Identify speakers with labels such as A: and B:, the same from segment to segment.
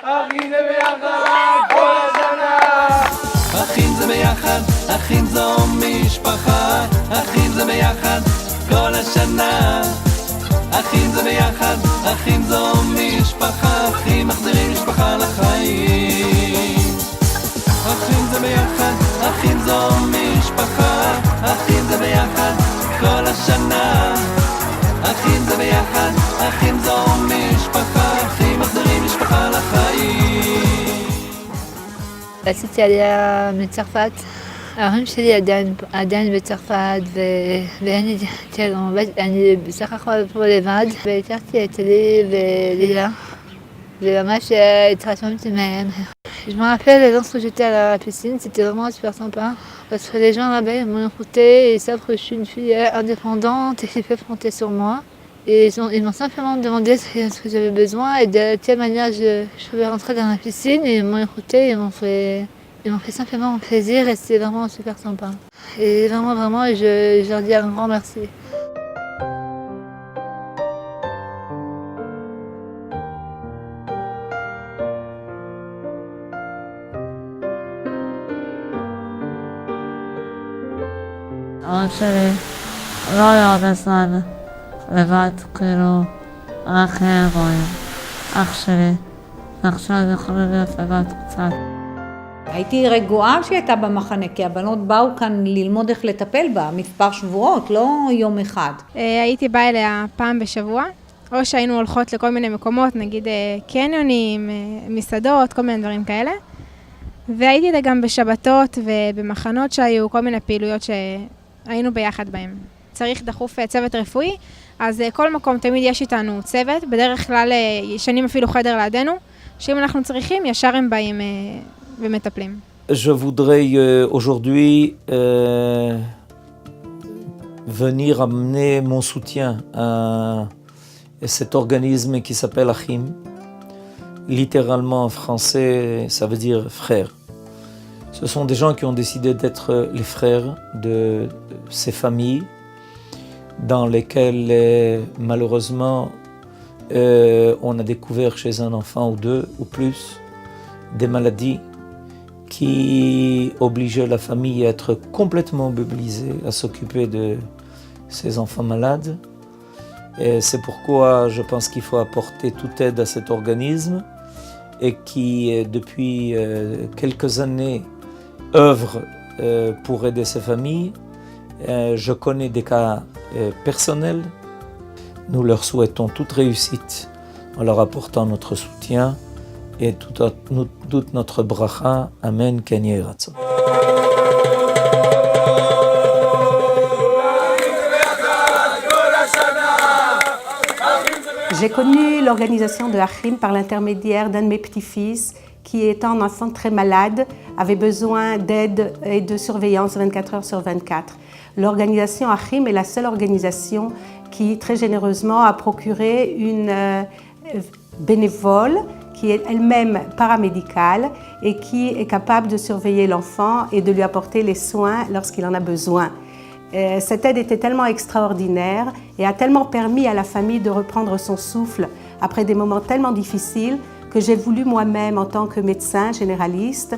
A: אחים זה ביחד כל השנה. אחים זה ביחד, אחים זו משפחה. אחים זה ביחד כל השנה. אחים זה ביחד, אחים זו משפחה. אחים מחזירים משפחה לחיים. אחים זה ביחד, אחים זו משפחה. אחים זה ביחד כל השנה. אחים זה ביחד, אחים זו משפחה. אחים מחזירים משפחה לחיים.
B: עשיתי עלייה מצרפת. ההורים שלי עדיין בצרפת ואין לי תלום, אני בסך הכל פה לבד והכרתי את לי ולילה וממש התרשמתי מהם. Je me rappelle lorsque j'étais à la piscine, c'était vraiment super sympa parce que les gens là-bas m'ont écouté et ils savent que je suis une fille indépendante et qu'ils peuvent compter sur moi. Et ils m'ont simplement demandé ce que j'avais besoin et de quelle manière je pouvais rentrer dans la piscine et ils m'ont écouté et ils m'ont fait simplement plaisir et c'était vraiment super sympa. Et vraiment, je leur dis un grand merci.
C: אח שלי לא היה הרבה זמן לבד, כאילו, רק הם רואים. אח שלי, ועכשיו יכולים להיות לבד קצת.
D: הייתי רגועה שהייתה במחנה, כי הבנות באו כאן ללמוד איך לטפל בה, מספר שבועות, לא יום אחד.
E: הייתי באה אליה פעם בשבוע, או שהיינו הולכות לכל מיני מקומות, נגיד קניונים, מסעדות, כל מיני דברים כאלה. והייתי איתה גם בשבתות ובמחנות שהיו כל מיני פעילויות שהיינו ביחד בהם. צריך דחוף צוות רפואי, אז כל מקום תמיד יש איתנו צוות, בדרך כלל ישנים אפילו חדר לידינו, שאם אנחנו צריכים, ישר הם באים ומטפלים.
F: Je voudrais aujourd'hui venir amener mon soutien à cet organisme qui s'appelle Achim. Littéralement en français, ça veut dire frère. Ce sont des gens qui ont décidé d'être les frères de ces familles dans lesquelles malheureusement on a découvert chez un enfant ou deux ou plus des maladies qui obligeaient la famille à être complètement mobilisée, à s'occuper de ces enfants malades. Et c'est pourquoi je pense qu'il faut apporter toute aide à cet organisme et qui, depuis quelques années, œuvre pour aider ces familles. Je connais des cas personnels. Nous leur souhaitons toute réussite en leur apportant notre soutien et toute notre bracha. Amen. Ken Yehi Ratzon.
G: J'ai connu l'organisation de Achim par l'intermédiaire d'un de mes petits-fils qui, étant un enfant très malade, avait besoin d'aide et de surveillance 24 heures sur 24. L'organisation Achim est la seule organisation qui, très généreusement, a procuré une bénévole qui est elle-même paramédicale et qui est capable de surveiller l'enfant et de lui apporter les soins lorsqu'il en a besoin. Cette aide était tellement extraordinaire et a tellement permis à la famille de reprendre son souffle après des moments tellement difficiles que j'ai voulu moi-même, en tant que médecin généraliste,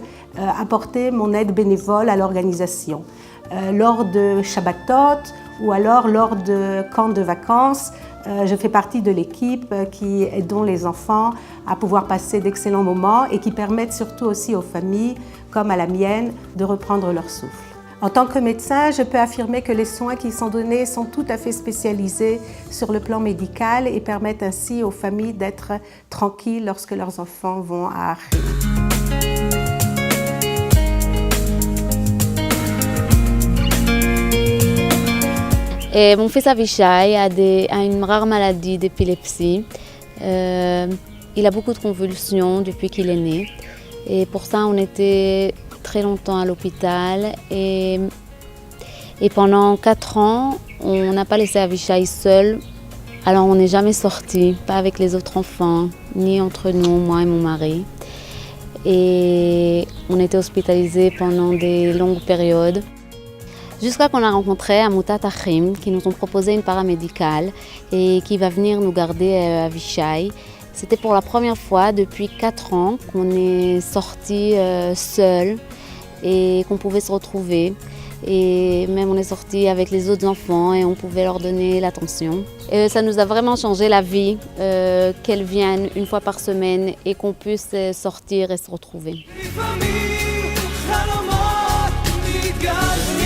G: apporter mon aide bénévole à l'organisation. Lors de Shabbatot ou alors lors de camps de vacances, je fais partie de l'équipe qui aidons les enfants à pouvoir passer d'excellents moments et qui permettent surtout aussi aux familles, comme à la mienne, de reprendre leur souffle. En tant que médecin, je peux affirmer que les soins qui sont donnés sont tout à fait spécialisés sur le plan médical et permettent ainsi aux familles d'être tranquilles lorsque leurs enfants vont à Achim.
H: Mon fils Avishai a une rare maladie d'épilepsie. Il a beaucoup de convulsions depuis qu'il est né. Et pour ça, on était très longtemps à l'hôpital. Et pendant 4 ans, on n'a pas laissé Avishai seul. Alors on n'est jamais sortis, pas avec les autres enfants, ni entre nous, moi et mon mari. Et on était hospitalisés pendant des longues périodes. Jusqu'à qu'on a rencontré Amutat Achim, qui nous ont proposé une paramédicale et qui va venir nous garder Avishai. C'était pour la première fois depuis 4 ans qu'on est sortis seuls et qu'on pouvait se retrouver. Et même on est sortis avec les autres enfants et on pouvait leur donner l'attention. Et ça nous a vraiment changé la vie, qu'elles viennent une fois par semaine et qu'on puisse sortir et se retrouver.
A: לפעמים חלומות מתגשמים